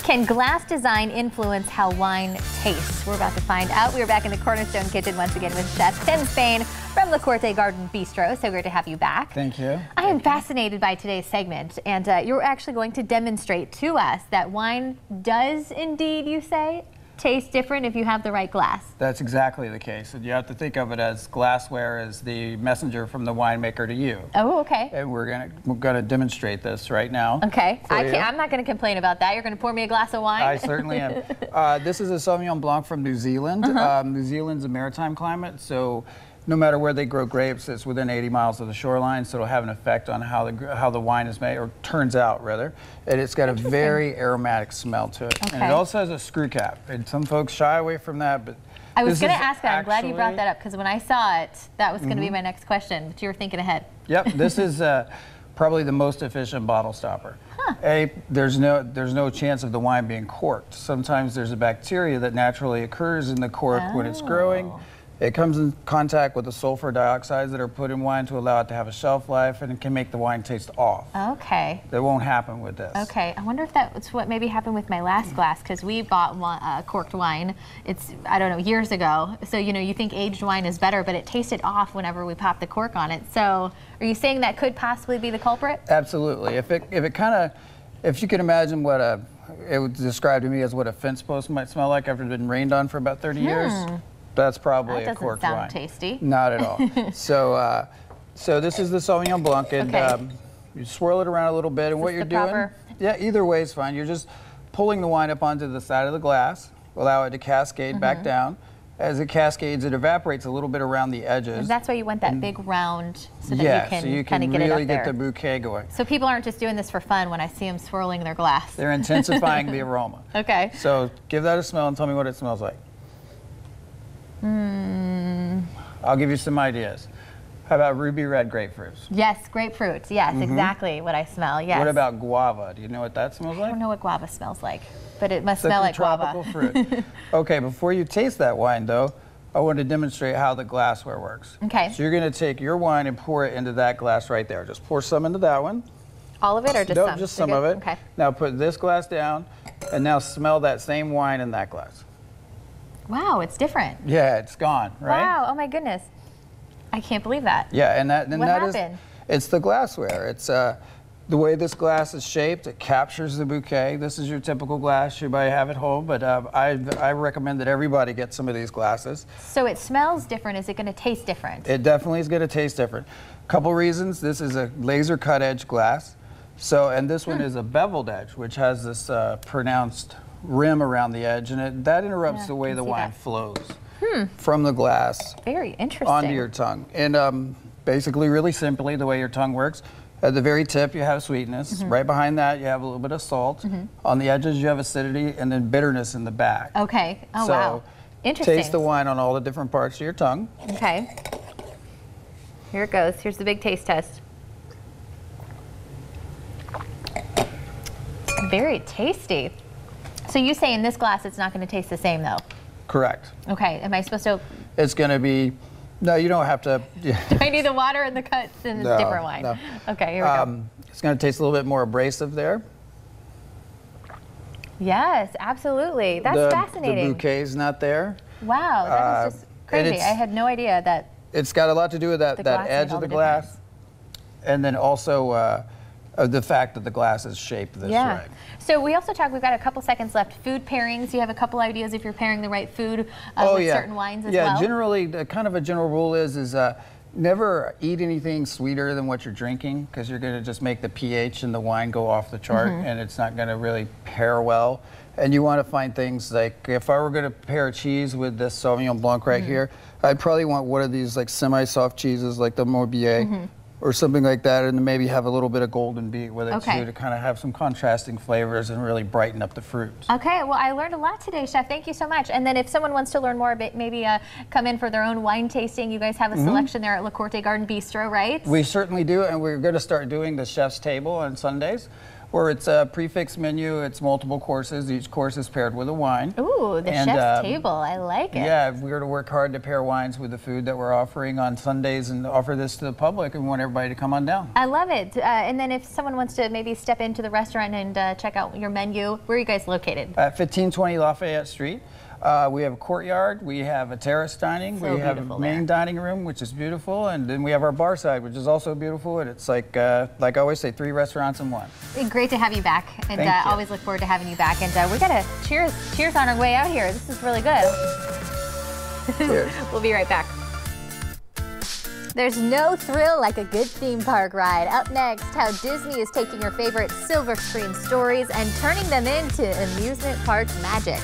Can glass design influence how wine tastes? We're about to find out. We are back in the Cornerstone Kitchen once again with Chef Tim Spain from the Corte Garden Bistro. So great to have you back. Thank you. I am fascinated by today's segment, and you're actually going to demonstrate to us that wine does indeed, you say, taste different if you have the right glass. That's exactly the case. And you have to think of it as glassware as the messenger from the winemaker to you. Oh, okay. And we're gonna demonstrate this right now. Okay. I'm not going to complain about that. You're going to pour me a glass of wine? I certainly am. This is a Sauvignon Blanc from New Zealand. New Zealand's a maritime climate, so no matter where they grow grapes, it's within 80 miles of the shoreline, so it'll have an effect on how the wine is made, or turns out rather. And it's got a very aromatic smell to it. Okay. And it also has a screw cap. And some folks shy away from that, but I was going to ask that. I'm glad you brought that up, because when I saw it, that was going to be my next question, but you were thinking ahead. Yep, this is probably the most efficient bottle stopper. There's no chance of the wine being corked. Sometimes there's a bacteria that naturally occurs in the cork when it's growing. It comes in contact with the sulfur dioxides that are put in wine to allow it to have a shelf life, and it can make the wine taste off. Okay. That won't happen with this. Okay. I wonder if that's what maybe happened with my last glass, because we bought corked wine. It's, I don't know, years ago. So, you know, you think aged wine is better, but it tasted off whenever we popped the cork on it. So are you saying that could possibly be the culprit? Absolutely. If you can imagine what it would describe to me as what a fence post might smell like after it's been rained on for about 30 years. That's probably a corked wine. That doesn't sound tasty. Not at all. So this is the Sauvignon Blanc, and you swirl it around a little bit, and what you're doing, either way is fine. You're just pulling the wine up onto the side of the glass, allow it to cascade back down. As it cascades, it evaporates a little bit around the edges. And that's why you want that big round, so that you can kind of get it up there. really get the bouquet going. So people aren't just doing this for fun when I see them swirling their glass. They're intensifying the aroma. Okay. So give that a smell and tell me what it smells like. I'll give you some ideas. How about ruby red grapefruits? Yes, grapefruits. Yes, exactly what I smell. Yes. What about guava? Do you know what that smells like? I don't know what guava smells like, but it must smell like tropical fruit. Okay, before you taste that wine, though, I want to demonstrate how the glassware works. Okay. So you're going to take your wine and pour it into that glass right there. Just pour some into that one. All of it, or just some? Just some of it. Okay. Now put this glass down, and now smell that same wine in that glass. Wow, it's different. Yeah, it's gone, right? Wow, oh my goodness. I can't believe that. Yeah, and that happened? It's the glassware. It's the way this glass is shaped, it captures the bouquet. This is your typical glass you might have at home, but I recommend that everybody get some of these glasses. So it smells different. Is it going to taste different? It definitely is going to taste different. Couple reasons. This is a laser cut edge glass. So, and this one is a beveled edge, which has this pronounced rim around the edge, and that interrupts the way the wine flows from the glass very interesting onto your tongue. And basically, really simply, the way your tongue works, at the very tip you have sweetness, right behind that you have a little bit of salt, on the edges you have acidity, and then bitterness in the back. Okay. Oh, so wow. Interesting. Taste the wine on all the different parts of your tongue. Okay. Here it goes. Here's the big taste test. Very tasty. So you say in this glass it's not going to taste the same, though? Correct. Okay. Am I supposed to? It's going to be, no, you don't have to. Do I need the water and the cuts and the different wine? No. Okay, here we go. It's going to taste a little bit more abrasive there. Yes, absolutely. That's fascinating. The bouquet's not there. Wow, that is just crazy. I had no idea that. It's got a lot to do with that edge of the glass, and then also the fact that the glass is shaped this way. So we also talked, we've got a couple seconds left, food pairings. You have a couple ideas if you're pairing the right food with certain wines as well? Yeah, generally, kind of a general rule is never eat anything sweeter than what you're drinking, because you're going to just make the pH in the wine go off the chart, and it's not going to really pair well. And you want to find things like, if I were going to pair a cheese with this Sauvignon Blanc right here, I'd probably want one of these like semi-soft cheeses like the Morbier. Or something like that, and maybe have a little bit of golden beet with it too, to kind of have some contrasting flavors and really brighten up the fruit. Okay, well, I learned a lot today, Chef. Thank you so much. And then if someone wants to learn more, maybe come in for their own wine tasting. You guys have a selection there at La Corte Garden Bistro, right? We certainly do, and we're going to start doing the chef's table on Sundays, or it's a prefix menu. It's multiple courses. Each course is paired with a wine. Ooh, the chef's table. I like it. Yeah, we're going to work hard to pair wines with the food that we're offering on Sundays and offer this to the public, and we want everybody to come on down. I love it. And then if someone wants to maybe step into the restaurant and check out your menu, where are you guys located? At 1520 Lafayette Street. We have a courtyard, we have a terrace dining, So we have a main dining room, which is beautiful, and then we have our bar side, which is also beautiful, and it's like I always say, 3 restaurants in one. Great to have you back, and always look forward to having you back. And we got to cheers on our way out here. This is really good. Cheers. We'll be right back. There's no thrill like a good theme park ride. Up next, how Disney is taking your favorite silver screen stories and turning them into amusement park magic.